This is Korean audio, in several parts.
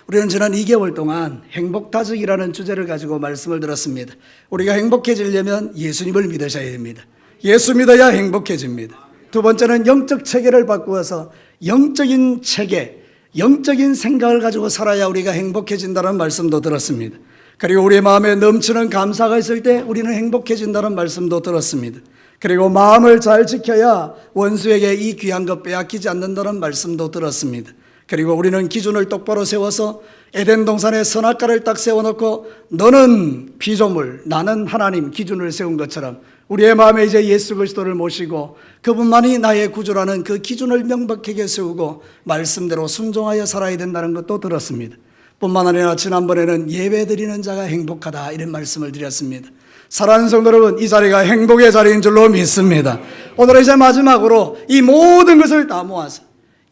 우리는 지난 2개월 동안 행복다지기라는 주제를 가지고 말씀을 들었습니다. 우리가 행복해지려면 예수님을 믿으셔야 됩니다. 예수 믿어야 행복해집니다. 두 번째는 영적 체계를 바꾸어서 영적인 체계, 영적인 생각을 가지고 살아야 우리가 행복해진다는 말씀도 들었습니다. 그리고 우리의 마음에 넘치는 감사가 있을 때 우리는 행복해진다는 말씀도 들었습니다. 그리고 마음을 잘 지켜야 원수에게 이 귀한 것 빼앗기지 않는다는 말씀도 들었습니다. 그리고 우리는 기준을 똑바로 세워서 에덴 동산에 선악과를 딱 세워놓고 너는 피조물, 나는 하나님 기준을 세운 것처럼 우리의 마음에 이제 예수 그리스도를 모시고 그분만이 나의 구주라는 그 기준을 명백하게 세우고 말씀대로 순종하여 살아야 된다는 것도 들었습니다. 뿐만 아니라 지난번에는 예배 드리는 자가 행복하다 이런 말씀을 드렸습니다. 사랑하는 성도 여러분, 이 자리가 행복의 자리인 줄로 믿습니다. 오늘은 이제 마지막으로 이 모든 것을 다 모아서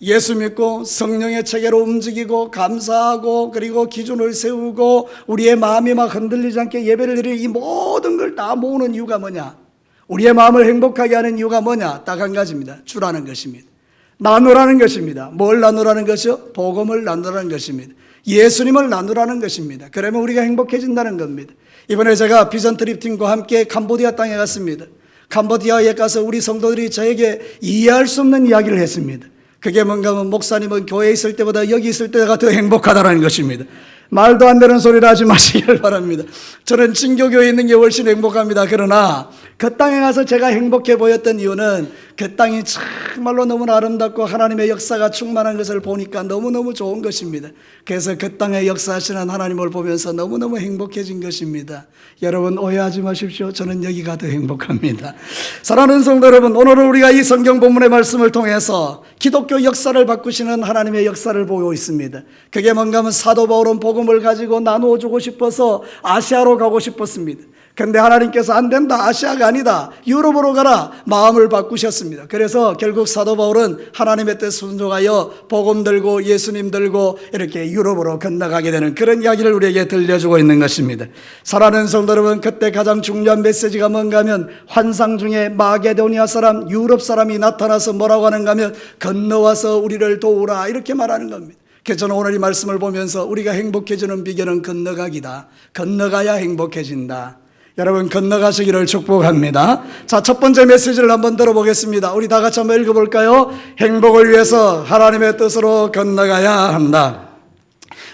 예수 믿고 성령의 체계로 움직이고 감사하고 그리고 기준을 세우고 우리의 마음이 막 흔들리지 않게 예배를 드리는 이 모든 걸 다 모으는 이유가 뭐냐? 우리의 마음을 행복하게 하는 이유가 뭐냐? 딱 한 가지입니다. 주라는 것입니다. 나누라는 것입니다. 뭘 나누라는 것이요? 복음을 나누라는 것입니다. 예수님을 나누라는 것입니다. 그러면 우리가 행복해진다는 겁니다. 이번에 제가 비전 트립 팀과 함께 캄보디아 땅에 갔습니다. 캄보디아에 가서 우리 성도들이 저에게 이해할 수 없는 이야기를 했습니다. 그게 뭔가 하면 목사님은 교회에 있을 때보다 여기 있을 때가 더 행복하다는 것입니다. 말도 안 되는 소리를 하지 마시길 바랍니다. 저는 진교교에 있는 게 훨씬 행복합니다. 그러나 그 땅에 가서 제가 행복해 보였던 이유는 그 땅이 정말로 너무나 아름답고 하나님의 역사가 충만한 것을 보니까 너무너무 좋은 것입니다. 그래서 그 땅에 역사하시는 하나님을 보면서 너무너무 행복해진 것입니다. 여러분 오해하지 마십시오. 저는 여기가 더 행복합니다. 사랑하는 성도 여러분, 오늘은 우리가 이 성경 본문의 말씀을 통해서 기독교 역사를 바꾸시는 하나님의 역사를 보고 있습니다. 그게 뭔가 하면 사도 바울은 복음을 가지고 나누어 주고 싶어서 아시아로 가고 싶었습니다. 근데 하나님께서 안 된다, 아시아가 아니다, 유럽으로 가라 마음을 바꾸셨습니다. 그래서 결국 사도 바울은 하나님의 뜻 순종하여 복음 들고 예수님 들고 이렇게 유럽으로 건너가게 되는 그런 이야기를 우리에게 들려주고 있는 것입니다. 사랑하는 성도 여러분, 그때 가장 중요한 메시지가 뭔가 하면 환상 중에 마게도니아 사람, 유럽 사람이 나타나서 뭐라고 하는가 하면 건너와서 우리를 도우라 이렇게 말하는 겁니다. 그래서 저는 오늘 이 말씀을 보면서 우리가 행복해지는 비결은 건너가기다. 건너가야 행복해진다. 여러분 건너가시기를 축복합니다. 자, 첫 번째 메시지를 한번 들어보겠습니다. 우리 다 같이 한번 읽어볼까요? 행복을 위해서 하나님의 뜻으로 건너가야 한다.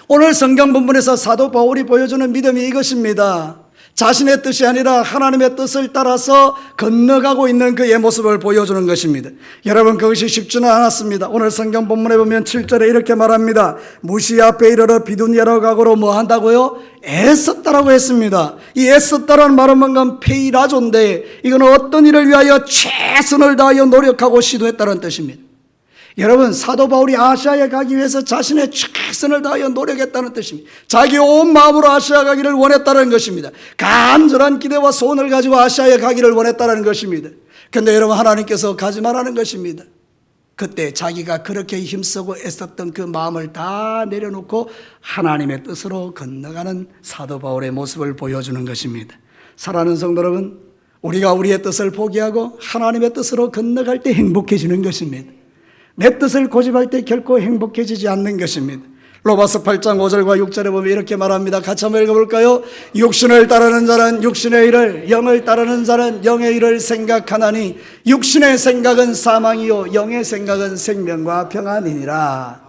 오늘 성경 본문에서 사도 바울이 보여주는 믿음이 이것입니다. 자신의 뜻이 아니라 하나님의 뜻을 따라서 건너가고 있는 그의 모습을 보여주는 것입니다. 여러분 그것이 쉽지는 않았습니다. 오늘 성경 본문에 보면 7절에 이렇게 말합니다. 무시 앞에 이르러 비두니아로 가고로 뭐 한다고요? 애썼다라고 했습니다. 이 애썼다라는 말은 뭔가 페이라조인데 이건 어떤 일을 위하여 최선을 다하여 노력하고 시도했다는 뜻입니다. 여러분 사도 바울이 아시아에 가기 위해서 자신의 최선을 다하여 노력했다는 뜻입니다. 자기 온 마음으로 아시아 가기를 원했다는 것입니다. 간절한 기대와 소원을 가지고 아시아에 가기를 원했다는 것입니다. 그런데 여러분 하나님께서 가지 말라는 것입니다. 그때 자기가 그렇게 힘쓰고 애썼던 그 마음을 다 내려놓고 하나님의 뜻으로 건너가는 사도 바울의 모습을 보여주는 것입니다. 사랑하는 성도 여러분, 우리가 우리의 뜻을 포기하고 하나님의 뜻으로 건너갈 때 행복해지는 것입니다. 내 뜻을 고집할 때 결코 행복해지지 않는 것입니다. 로마서 8장 5절과 6절에 보면 이렇게 말합니다. 같이 한번 읽어볼까요? 육신을 따르는 자는 육신의 일을, 영을 따르는 자는 영의 일을 생각하나니 육신의 생각은 사망이요 영의 생각은 생명과 평안이니라.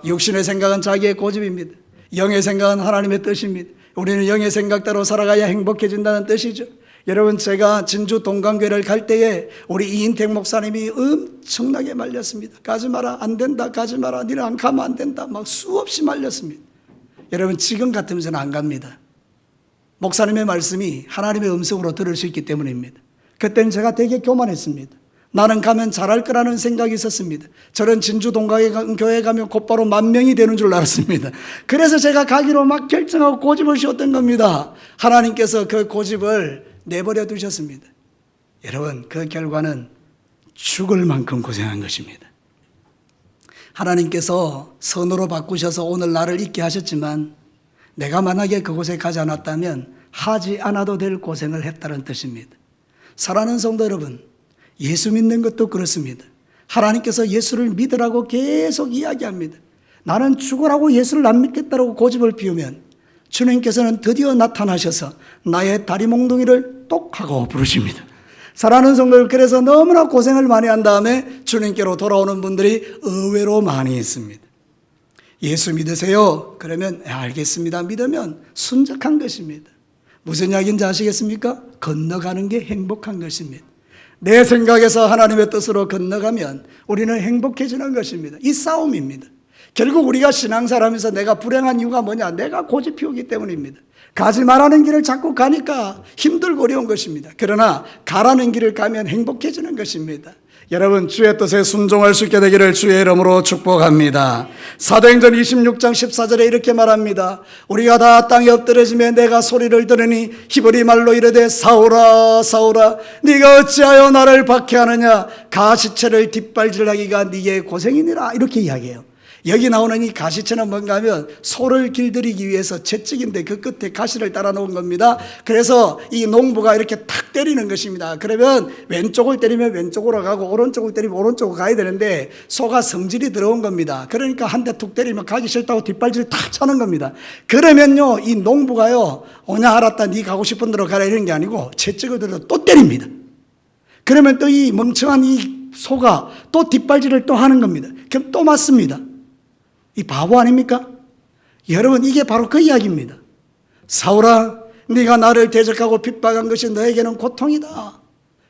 육신의 생각은 자기의 고집입니다. 영의 생각은 하나님의 뜻입니다. 우리는 영의 생각대로 살아가야 행복해진다는 뜻이죠. 여러분 제가 진주 동강교회를 갈 때에 우리 이인택 목사님이 엄청나게 말렸습니다. 가지 마라, 안 된다, 가지 마라, 니는 안 가면 안 된다, 막 수없이 말렸습니다. 여러분 지금 같으면 저는 안 갑니다. 목사님의 말씀이 하나님의 음성으로 들을 수 있기 때문입니다. 그때는 제가 되게 교만했습니다. 나는 가면 잘할 거라는 생각이 있었습니다. 저는 진주 동강교회 가면 곧바로 10,000명이 되는 줄 알았습니다. 그래서 제가 가기로 막 결정하고 고집을 씌웠던 겁니다. 하나님께서 그 고집을 내버려 두셨습니다. 여러분 그 결과는 죽을 만큼 고생한 것입니다. 하나님께서 선으로 바꾸셔서 오늘 나를 있게 하셨지만 내가 만약에 그곳에 가지 않았다면 하지 않아도 될 고생을 했다는 뜻입니다. 사랑하는 성도 여러분, 예수 믿는 것도 그렇습니다. 하나님께서 예수를 믿으라고 계속 이야기합니다. 나는 죽으라고 예수를 안 믿겠다라고 고집을 피우면 주님께서는 드디어 나타나셔서 나의 다리 몽둥이를 똑 하고 부르십니다. 사랑하는 성도들, 그래서 너무나 고생을 많이 한 다음에 주님께로 돌아오는 분들이 의외로 많이 있습니다. 예수 믿으세요? 그러면 알겠습니다. 믿으면 순적한 것입니다. 무슨 이야기인지 아시겠습니까? 건너가는 게 행복한 것입니다. 내 생각에서 하나님의 뜻으로 건너가면 우리는 행복해지는 것입니다. 이 싸움입니다. 결국 우리가 신앙사람에서 내가 불행한 이유가 뭐냐? 내가 고집 피우기 때문입니다. 가지 말라는 길을 자꾸 가니까 힘들고 어려운 것입니다. 그러나 가라는 길을 가면 행복해지는 것입니다. 여러분, 주의 뜻에 순종할 수 있게 되기를 주의 이름으로 축복합니다. 사도행전 26장 14절에 이렇게 말합니다. 우리가 다 땅에 엎드러지며 내가 소리를 들으니 히브리 말로 이르되 사울아 사울아 네가 어찌하여 나를 박해하느냐, 가시체를 뒷발질하기가 네게 고생이니라, 이렇게 이야기해요. 여기 나오는 이 가시체는 뭔가 하면 소를 길들이기 위해서 채찍인데 그 끝에 가시를 따라 놓은 겁니다. 그래서 이 농부가 이렇게 탁 때리는 것입니다. 그러면 왼쪽을 때리면 왼쪽으로 가고 오른쪽을 때리면 오른쪽으로 가야 되는데 소가 성질이 들어온 겁니다. 그러니까 한 대 툭 때리면 가기 싫다고 뒷발질 탁 차는 겁니다. 그러면요, 이 농부가요, 오냐 알았다 네 가고 싶은 대로 가라 이런 게 아니고 채찍을 들어 또 때립니다. 그러면 또 이 멍청한 이 소가 또 뒷발질을 또 하는 겁니다. 그럼 또 맞습니다. 이 바보 아닙니까? 여러분, 이게 바로 그 이야기입니다. 사울아, 네가 나를 대적하고 핍박한 것이 너에게는 고통이다.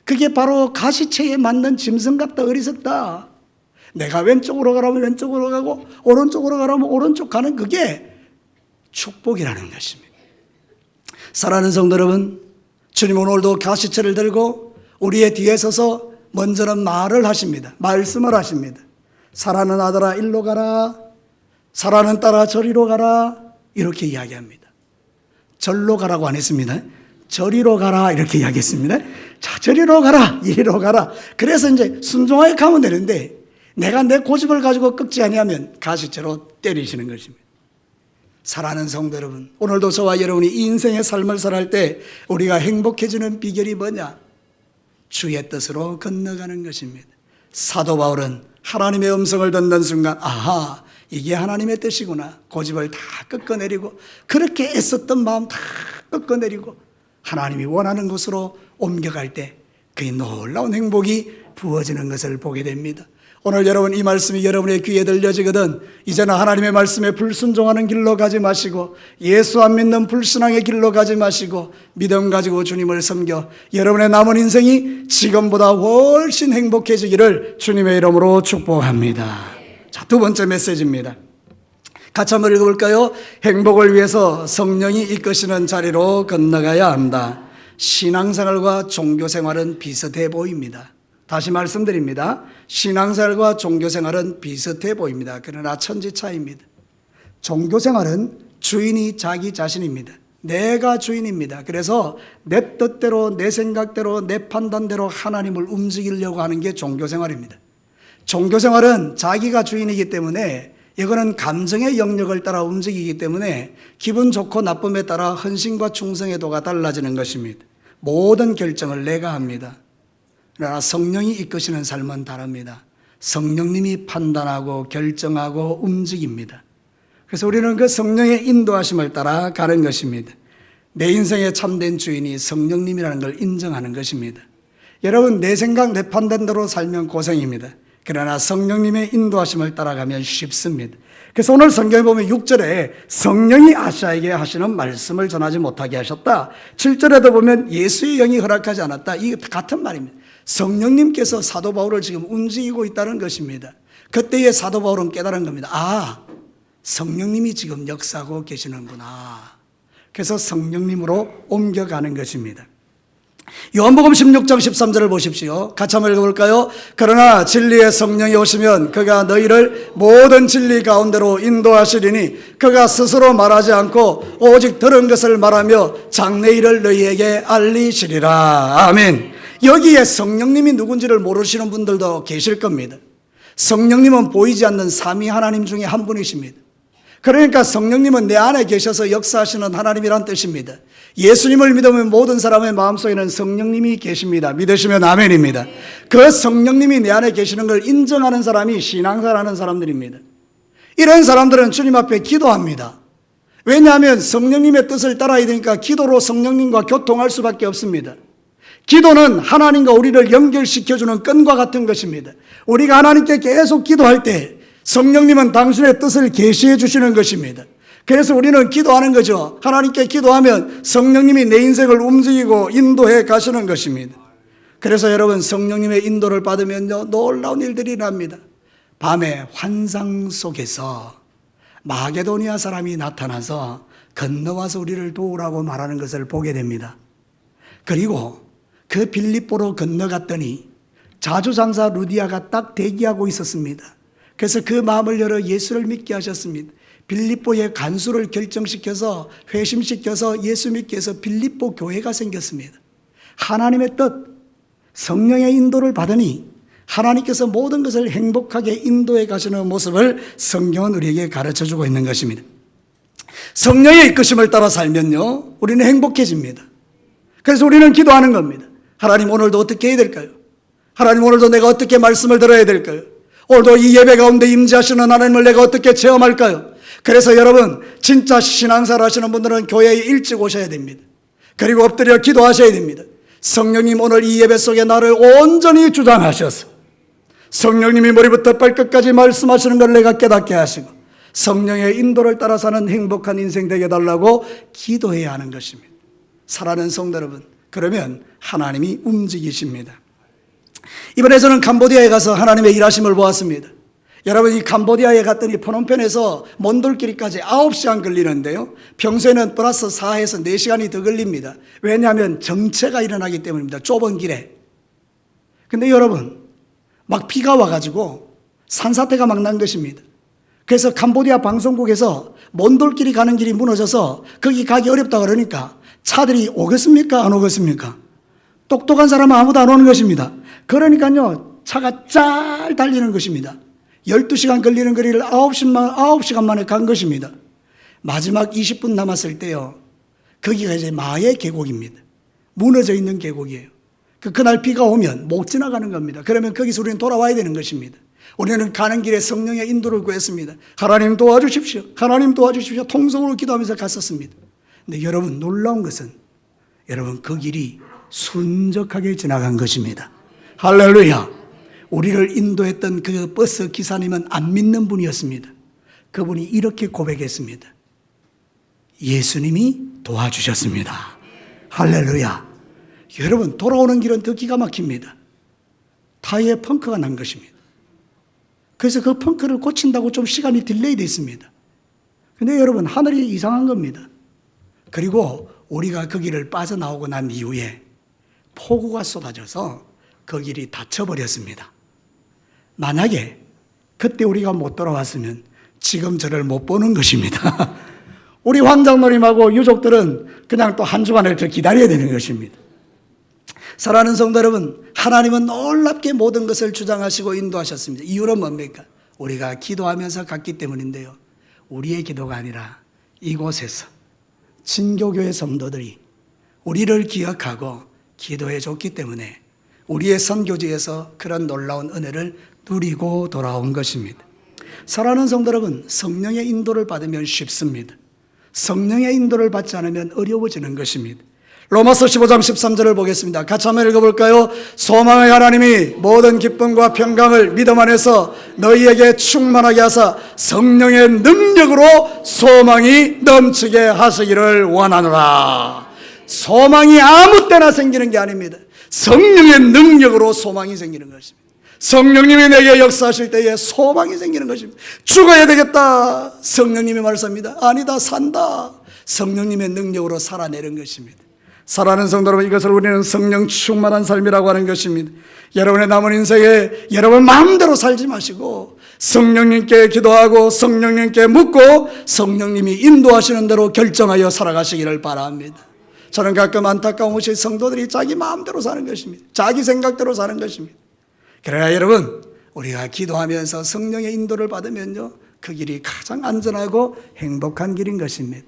그게 바로 가시체에 맞는 짐승 같다, 어리석다. 내가 왼쪽으로 가라면 왼쪽으로 가고 오른쪽으로 가라면 오른쪽 가는 그게 축복이라는 것입니다. 사랑하는 성도 여러분, 주님은 오늘도 가시체를 들고 우리의 뒤에 서서 먼저는 말을 하십니다. 말씀을 하십니다. 사랑하는 아들아 일로 가라, 사랑하는 딸아 저리로 가라, 이렇게 이야기합니다. 절로 가라고 안 했습니다. 저리로 가라 이렇게 이야기했습니다. 자, 저리로 가라, 이리로 가라. 그래서 이제 순종하게 가면 되는데 내가 내 고집을 가지고 꺾지 아니하면 가시체로 때리시는 것입니다. 사랑하는 성도 여러분, 오늘도 저와 여러분이 이 인생의 삶을 살아갈 때 우리가 행복해지는 비결이 뭐냐? 주의 뜻으로 건너가는 것입니다. 사도 바울은 하나님의 음성을 듣는 순간, 아하, 이게 하나님의 뜻이구나. 고집을 다 꺾어내리고 그렇게 애썼던 마음 다 꺾어내리고 하나님이 원하는 곳으로 옮겨갈 때 그의 놀라운 행복이 부어지는 것을 보게 됩니다. 오늘 여러분, 이 말씀이 여러분의 귀에 들려지거든 이제는 하나님의 말씀에 불순종하는 길로 가지 마시고 예수 안 믿는 불신앙의 길로 가지 마시고 믿음 가지고 주님을 섬겨 여러분의 남은 인생이 지금보다 훨씬 행복해지기를 주님의 이름으로 축복합니다. 자, 두 번째 메시지입니다. 같이 한번 읽어볼까요? 행복을 위해서 성령이 이끄시는 자리로 건너가야 한다. 신앙생활과 종교생활은 비슷해 보입니다. 다시 말씀드립니다. 신앙생활과 종교생활은 비슷해 보입니다. 그러나 천지차이입니다. 종교생활은 주인이 자기 자신입니다. 내가 주인입니다. 그래서 내 뜻대로, 내 생각대로, 내 판단대로 하나님을 움직이려고 하는 게 종교생활입니다. 종교생활은 자기가 주인이기 때문에 이거는 감정의 영역을 따라 움직이기 때문에 기분 좋고 나쁨에 따라 헌신과 충성의 도가 달라지는 것입니다. 모든 결정을 내가 합니다. 그러나 성령이 이끄시는 삶은 다릅니다. 성령님이 판단하고 결정하고 움직입니다. 그래서 우리는 그 성령의 인도하심을 따라 가는 것입니다. 내 인생의 참된 주인이 성령님이라는 걸 인정하는 것입니다. 여러분, 내 생각, 내 판단대로 살면 고생입니다. 그러나 성령님의 인도하심을 따라가면 쉽습니다. 그래서 오늘 성경에 보면 6절에 성령이 아시아에게 하시는 말씀을 전하지 못하게 하셨다. 7절에도 보면 예수의 영이 허락하지 않았다. 이게 같은 말입니다. 성령님께서 사도 바울을 지금 움직이고 있다는 것입니다. 그때의 사도 바울은 깨달은 겁니다. 아, 성령님이 지금 역사하고 계시는구나. 그래서 성령님으로 옮겨가는 것입니다. 요한복음 16장 13절을 보십시오. 같이 한번 읽어볼까요? 그러나 진리의 성령이 오시면 그가 너희를 모든 진리 가운데로 인도하시리니 그가 스스로 말하지 않고 오직 들은 것을 말하며 장래일을 너희에게 알리시리라. 아멘. 여기에 성령님이 누군지를 모르시는 분들도 계실 겁니다. 성령님은 보이지 않는 삼위 하나님 중에 한 분이십니다. 그러니까 성령님은 내 안에 계셔서 역사하시는 하나님이란 뜻입니다. 예수님을 믿으면 모든 사람의 마음속에는 성령님이 계십니다. 믿으시면 아멘입니다. 그 성령님이 내 안에 계시는 걸 인정하는 사람이 신앙사라는 사람들입니다. 이런 사람들은 주님 앞에 기도합니다. 왜냐하면 성령님의 뜻을 따라야 되니까 기도로 성령님과 교통할 수밖에 없습니다. 기도는 하나님과 우리를 연결시켜주는 끈과 같은 것입니다. 우리가 하나님께 계속 기도할 때 성령님은 당신의 뜻을 계시해 주시는 것입니다. 그래서 우리는 기도하는 거죠. 하나님께 기도하면 성령님이 내 인생을 움직이고 인도해 가시는 것입니다. 그래서 여러분, 성령님의 인도를 받으면요, 놀라운 일들이 납니다. 밤에 환상 속에서 마게도니아 사람이 나타나서 건너와서 우리를 도우라고 말하는 것을 보게 됩니다. 그리고 그 빌립보로 건너갔더니 자주장사 루디아가 딱 대기하고 있었습니다. 그래서 그 마음을 열어 예수를 믿게 하셨습니다. 빌립보의 간수를 결정시켜서 회심시켜서 예수 믿게 해서 빌립보 교회가 생겼습니다. 하나님의 뜻, 성령의 인도를 받으니 하나님께서 모든 것을 행복하게 인도해 가시는 모습을 성경은 우리에게 가르쳐주고 있는 것입니다. 성령의 이끄심을 따라 살면요, 우리는 행복해집니다. 그래서 우리는 기도하는 겁니다. 하나님, 오늘도 어떻게 해야 될까요? 하나님, 오늘도 내가 어떻게 말씀을 들어야 될까요? 오늘도 이 예배 가운데 임재하시는 하나님을 내가 어떻게 체험할까요? 그래서 여러분, 진짜 신앙생활 하시는 분들은 교회에 일찍 오셔야 됩니다. 그리고 엎드려 기도하셔야 됩니다. 성령님, 오늘 이 예배 속에 나를 온전히 주장하셔서 성령님이 머리부터 발끝까지 말씀하시는 걸 내가 깨닫게 하시고 성령의 인도를 따라 사는 행복한 인생 되게 해달라고 기도해야 하는 것입니다. 사랑하는 성도 여러분, 그러면 하나님이 움직이십니다. 이번에 저는 캄보디아에 가서 하나님의 일하심을 보았습니다. 여러분, 이 캄보디아에 갔더니 프놈펜에서 몬돌끼리까지 9시간 걸리는데요, 평소에는 플러스 4에서 4시간이 더 걸립니다. 왜냐하면 정체가 일어나기 때문입니다. 좁은 길에. 근데 여러분, 막 비가 와가지고 산사태가 막 난 것입니다. 그래서 캄보디아 방송국에서 몬돌끼리 가는 길이 무너져서 거기 가기 어렵다 그러니까 차들이 오겠습니까? 안 오겠습니까? 똑똑한 사람은 아무도 안 오는 것입니다. 그러니까요, 차가 잘 달리는 것입니다. 12시간 걸리는 거리를 9시간 만에 간 것입니다. 마지막 20분 남았을 때요, 거기가 이제 마의 계곡입니다. 무너져 있는 계곡이에요. 그날 비가 오면 못 지나가는 겁니다. 그러면 거기서 우리는 돌아와야 되는 것입니다. 우리는 가는 길에 성령의 인도를 구했습니다. 하나님 도와주십시오. 하나님 도와주십시오. 통성으로 기도하면서 갔었습니다. 근데 여러분, 놀라운 것은 여러분, 그 길이 순적하게 지나간 것입니다. 할렐루야. 우리를 인도했던 그 버스 기사님은 안 믿는 분이었습니다. 그분이 이렇게 고백했습니다. 예수님이 도와주셨습니다. 할렐루야. 여러분, 돌아오는 길은 더 기가 막힙니다. 타이어에 펑크가 난 것입니다. 그래서 그 펑크를 고친다고 좀 시간이 딜레이 됐습니다. 근데 여러분, 하늘이 이상한 겁니다. 그리고 우리가 그 길을 빠져나오고 난 이후에 폭우가 쏟아져서 그 길이 닫혀버렸습니다. 만약에 그때 우리가 못 돌아왔으면 지금 저를 못 보는 것입니다. 우리 황장노림하고 유족들은 그냥 또 한 주간을 더 기다려야 되는 것입니다. 사랑하는 성도 여러분, 하나님은 놀랍게 모든 것을 주장하시고 인도하셨습니다. 이유는 뭡니까? 우리가 기도하면서 갔기 때문인데요, 우리의 기도가 아니라 이곳에서 진교교의 성도들이 우리를 기억하고 기도해 줬기 때문에 우리의 선교지에서 그런 놀라운 은혜를 누리고 돌아온 것입니다. 사랑하는 성도 여러분, 성령의 인도를 받으면 쉽습니다. 성령의 인도를 받지 않으면 어려워지는 것입니다. 로마서 15장 13절을 보겠습니다. 같이 한번 읽어볼까요? 소망의 하나님이 모든 기쁨과 평강을 믿음 안에서 너희에게 충만하게 하사 성령의 능력으로 소망이 넘치게 하시기를 원하노라. 소망이 아무 때나 생기는 게 아닙니다. 성령의 능력으로 소망이 생기는 것입니다. 성령님이 내게 역사하실 때에 소망이 생기는 것입니다. 죽어야 되겠다. 성령님이 말씀합니다. 아니다, 산다. 성령님의 능력으로 살아내는 것입니다. 사랑하는 성도 여러분, 이것을 우리는 성령 충만한 삶이라고 하는 것입니다. 여러분의 남은 인생에 여러분 마음대로 살지 마시고 성령님께 기도하고 성령님께 묻고 성령님이 인도하시는 대로 결정하여 살아가시기를 바랍니다. 저는 가끔 안타까운 것이 성도들이 자기 마음대로 사는 것입니다. 자기 생각대로 사는 것입니다. 그래야 여러분, 우리가 기도하면서 성령의 인도를 받으면요, 그 길이 가장 안전하고 행복한 길인 것입니다.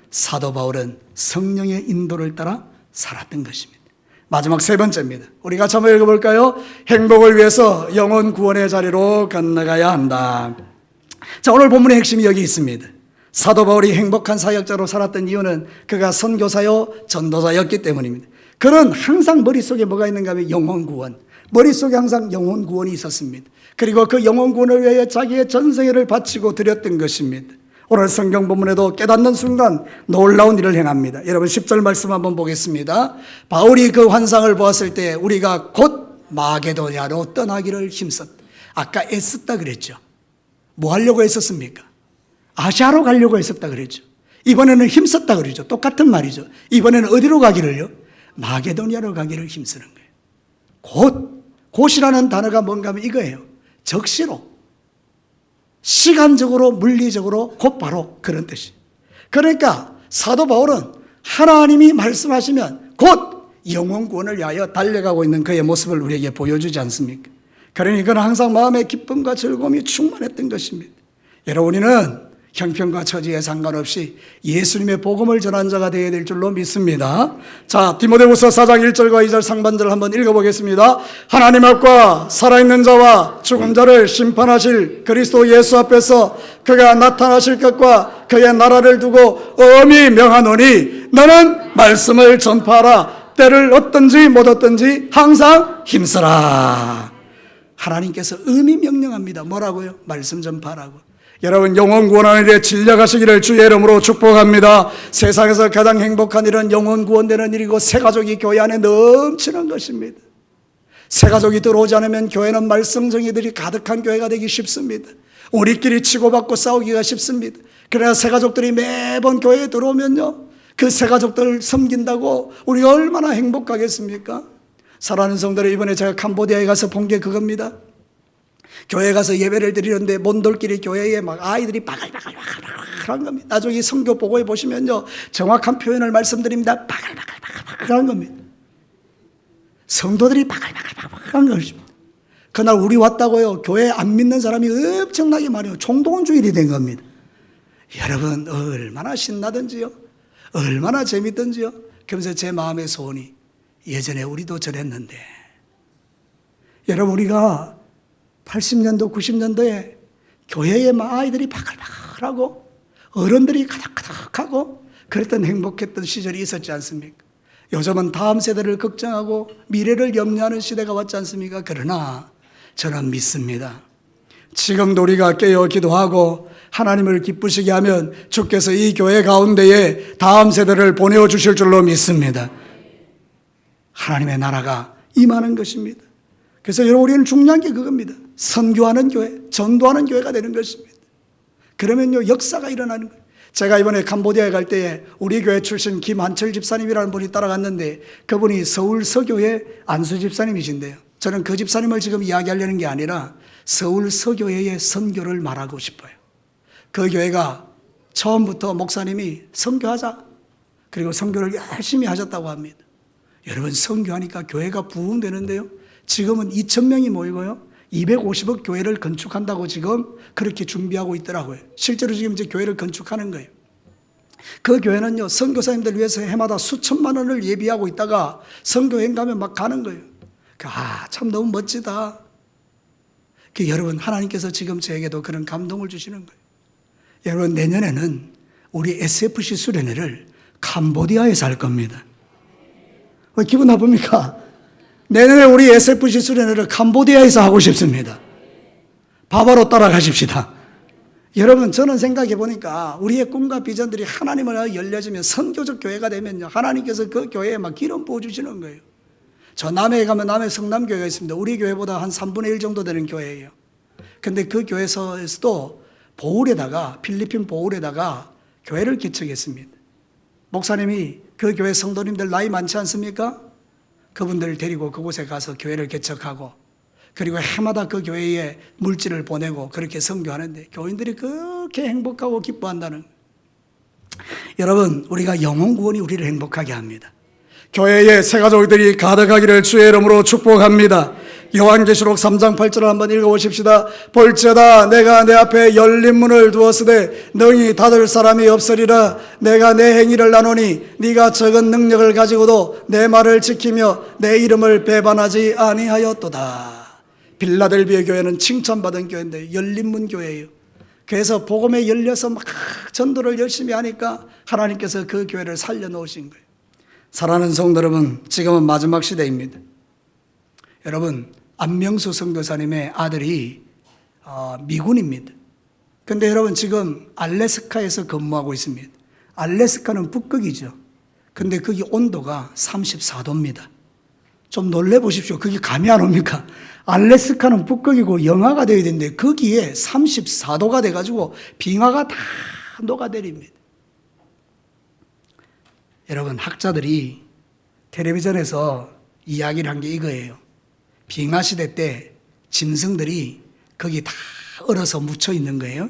사도 바울은 성령의 인도를 따라 살았던 것입니다. 마지막 세 번째입니다. 우리 같이 한번 읽어볼까요? 행복을 위해서 영혼 구원의 자리로 건너가야 한다. 자, 오늘 본문의 핵심이 여기 있습니다. 사도 바울이 행복한 사역자로 살았던 이유는 그가 선교사요 전도사였기 때문입니다. 그는 항상 머릿속에 뭐가 있는가 하면 영혼 구원, 머릿속에 항상 영혼 구원이 있었습니다. 그리고 그 영혼 구원을 위하여 자기의 전생애를 바치고 드렸던 것입니다. 오늘 성경 본문에도 깨닫는 순간 놀라운 일을 행합니다. 여러분 10절 말씀 한번 보겠습니다. 바울이 그 환상을 보았을 때 우리가 곧 마게도냐로 떠나기를 힘썼다. 아까 애썼다 그랬죠. 뭐 하려고 애썼습니까? 아시아로 가려고 애썼다 그랬죠. 이번에는 힘썼다 그러죠. 똑같은 말이죠. 이번에는 어디로 가기를요? 마게도냐로 가기를 힘쓰는 거예요. 곧이라는 단어가 뭔가 하면 이거예요. 적시로, 시간적으로, 물리적으로 곧바로 그런 뜻이. 그러니까 사도 바울은 하나님이 말씀하시면 곧 영혼 구원을 위하여 달려가고 있는 그의 모습을 우리에게 보여주지 않습니까? 그러니 그는 항상 마음의 기쁨과 즐거움이 충만했던 것입니다. 여러분, 우리는 형편과 처지에 상관없이 예수님의 복음을 전한 자가 되어야 될 줄로 믿습니다. 자, 디모데후서 4장 1절과 2절 상반절을 한번 읽어보겠습니다. 하나님 앞과 살아있는 자와 죽은 자를 심판하실 그리스도 예수 앞에서 그가 나타나실 것과 그의 나라를 두고 엄히 명하노니 너는 말씀을 전파하라. 때를 얻든지 못 얻든지 항상 힘쓰라. 하나님께서 엄히 명령합니다. 뭐라고요? 말씀 전파하라고. 여러분, 영혼 구원하는 일에 진력하시기를 주의 이름으로 축복합니다. 세상에서 가장 행복한 일은 영혼 구원되는 일이고 새가족이 교회 안에 넘치는 것입니다. 새가족이 들어오지 않으면 교회는 말썽쟁이들이 가득한 교회가 되기 쉽습니다. 우리끼리 치고받고 싸우기가 쉽습니다. 그러나 새가족들이 매번 교회에 들어오면요, 그 새가족들을 섬긴다고 우리가 얼마나 행복하겠습니까? 사랑하는 성도들, 이번에 제가 캄보디아에 가서 본 게 그겁니다. 교회 가서 예배를 드리는데 몬돌끼리 교회에 막 아이들이 바글바글한 겁니다. 나중에 성교 보고에 보시면요, 정확한 표현을 말씀드립니다. 바글바글한 겁니다. 성도들이 바글바글한 것입니다. 그날 우리 왔다고요, 교회 안 믿는 사람이 엄청나게 많아요. 총동원주일이 된 겁니다. 여러분, 얼마나 신나든지요, 얼마나 재밌든지요. 그러면서 제 마음의 소원이 예전에 우리도 저랬는데, 여러분, 우리가 80년도, 90년도에 교회에 막 아이들이 바글바글하고 어른들이 가득가득하고 그랬던 행복했던 시절이 있었지 않습니까? 요즘은 다음 세대를 걱정하고 미래를 염려하는 시대가 왔지 않습니까? 그러나 저는 믿습니다. 지금도 우리가 깨어 기도하고 하나님을 기쁘시게 하면 주께서 이 교회 가운데에 다음 세대를 보내어 주실 줄로 믿습니다. 하나님의 나라가 임하는 것입니다. 그래서 여러분, 우리는 중요한 게 그겁니다. 선교하는 교회, 전도하는 교회가 되는 것입니다. 그러면요, 역사가 일어나는 거예요. 제가 이번에 캄보디아에 갈 때에 우리 교회 출신 김한철 집사님이라는 분이 따라갔는데 그분이 서울 서교회 안수 집사님이신데요. 저는 그 집사님을 지금 이야기하려는 게 아니라 서울 서교회의 선교를 말하고 싶어요. 그 교회가 처음부터 목사님이 선교하자, 그리고 선교를 열심히 하셨다고 합니다. 여러분, 선교하니까 교회가 부흥되는데요. 지금은 2,000명이 모이고요, 250억 교회를 건축한다고 지금 그렇게 준비하고 있더라고요. 실제로 지금 이제 교회를 건축하는 거예요. 그 교회는요, 선교사님들 위해서 해마다 수천만 원을 예비하고 있다가 선교행 가면 막 가는 거예요. 참 너무 멋지다. 여러분, 하나님께서 지금 저에게도 그런 감동을 주시는 거예요. 여러분, 내년에는 우리 SFC 수련회를 캄보디아에서 할 겁니다. 왜 기분 나쁩니까? 내년에 우리 SFC 수련회를 캄보디아에서 하고 싶습니다. 바바로 따라가십시다. 여러분, 저는 생각해 보니까 우리의 꿈과 비전들이 하나님을 열려지면, 선교적 교회가 되면요, 하나님께서 그 교회에 막 기름 부어주시는 거예요. 저 남해에 가면 남해 성남교회가 있습니다. 우리 교회보다 한 3분의 1 정도 되는 교회예요. 근데 그 교회에서도 보울에다가, 필리핀 보울에다가 교회를 개척했습니다. 목사님이 그 교회 성도님들 나이 많지 않습니까? 그분들을 데리고 그곳에 가서 교회를 개척하고, 그리고 해마다 그 교회에 물질을 보내고 그렇게 선교하는데 교인들이 그렇게 행복하고 기뻐한다는 거예요. 여러분, 우리가 영혼 구원이 우리를 행복하게 합니다. 교회에 새가족들이 가득하기를 주의 이름으로 축복합니다. 요한계시록 3장 8절을 한번 읽어보십시다. 볼지어다 내가 내 앞에 열린 문을 두었으되 능히 닫을 사람이 없으리라. 내가 내 행위를 나누니 네가 적은 능력을 가지고도 내 말을 지키며 내 이름을 배반하지 아니하였도다. 빌라델비아 교회는 칭찬받은 교회인데 열린 문 교회예요. 그래서 복음에 열려서 막 전도를 열심히 하니까 하나님께서 그 교회를 살려놓으신 거예요. 사랑하는 성도 여러분, 지금은 마지막 시대입니다. 여러분, 안명수 선교사님의 아들이 미군입니다. 근데 여러분 지금 알래스카에서 근무하고 있습니다. 알래스카는 북극이죠. 근데 거기 온도가 34도입니다. 좀 놀래보십시오. 그게 감이 안 옵니까? 알래스카는 북극이고 영하가 되어야 되는데 거기에 34도가 돼가지고 빙하가 다 녹아내립니다. 여러분, 학자들이 텔레비전에서 이야기를 한 게 이거예요. 빙하 시대 때 짐승들이 거기 다 얼어서 묻혀 있는 거예요.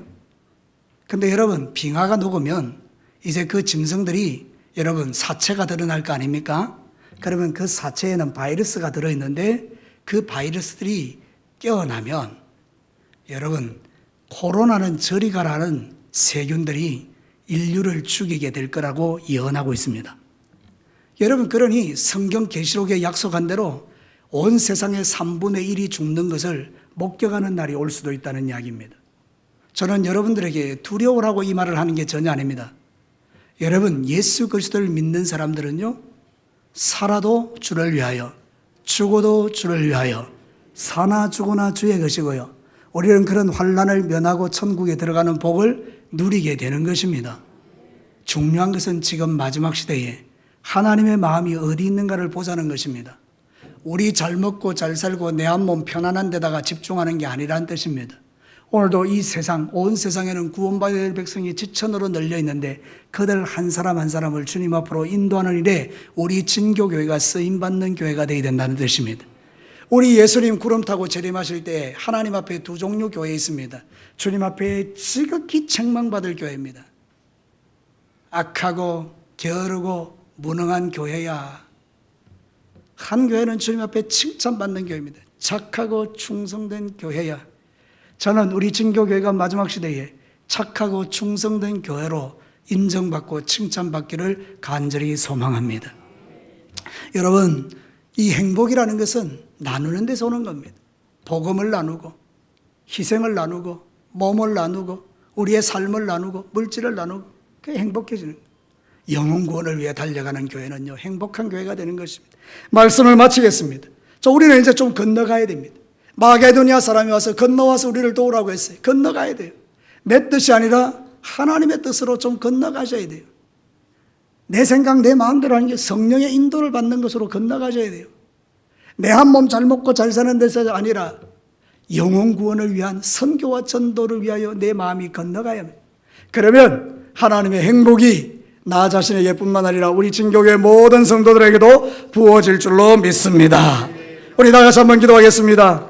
근데 여러분, 빙하가 녹으면 이제 그 짐승들이 여러분 사체가 드러날 거 아닙니까? 그러면 그 사체에는 바이러스가 들어있는데 그 바이러스들이 깨어나면 여러분 코로나는 저리 가라는 세균들이 인류를 죽이게 될 거라고 예언하고 있습니다. 여러분, 그러니 성경 계시록에 약속한 대로 온 세상의 3분의 1이 죽는 것을 목격하는 날이 올 수도 있다는 이야기입니다. 저는 여러분들에게 두려워라고 이 말을 하는 게 전혀 아닙니다. 여러분, 예수 그리스도를 믿는 사람들은요, 살아도 주를 위하여, 죽어도 주를 위하여, 사나 죽으나 주의 것이고요, 우리는 그런 환난을 면하고 천국에 들어가는 복을 누리게 되는 것입니다. 중요한 것은 지금 마지막 시대에 하나님의 마음이 어디 있는가를 보자는 것입니다. 우리 잘 먹고 잘 살고 내 한 몸 편안한 데다가 집중하는 게 아니라는 뜻입니다. 오늘도 이 세상, 온 세상에는 구원받아야 될 백성이 지천으로 널려 있는데 그들 한 사람 한 사람을 주님 앞으로 인도하는 일에 우리 진교교회가 쓰임받는 교회가 되어야 된다는 뜻입니다. 우리 예수님 구름 타고 재림하실 때 하나님 앞에 두 종류 교회 있습니다. 주님 앞에 지극히 책망받을 교회입니다. 악하고 게으르고 무능한 교회야. 한 교회는 주님 앞에 칭찬받는 교회입니다. 착하고 충성된 교회야. 저는 우리 진교교회가 마지막 시대에 착하고 충성된 교회로 인정받고 칭찬받기를 간절히 소망합니다. 여러분, 이 행복이라는 것은 나누는 데서 오는 겁니다. 복음을 나누고 희생을 나누고 몸을 나누고 우리의 삶을 나누고 물질을 나누고 그게 행복해지는 거예요. 영혼 구원을 위해 달려가는 교회는요, 행복한 교회가 되는 것입니다. 말씀을 마치겠습니다. 우리는 이제 좀 건너가야 됩니다. 마게도니아 사람이 와서 건너와서 우리를 도우라고 했어요. 건너가야 돼요. 내 뜻이 아니라 하나님의 뜻으로 좀 건너가셔야 돼요. 내 생각, 내 마음대로 하는 게 성령의 인도를 받는 것으로 건너가셔야 돼요. 내 한 몸 잘 먹고 잘 사는 데서 아니라 영혼 구원을 위한 선교와 전도를 위하여 내 마음이 건너가야 합니다. 그러면 하나님의 행복이 나 자신에게뿐만 아니라 우리 진교교회 모든 성도들에게도 부어질 줄로 믿습니다. 우리 나가서 한번 기도하겠습니다.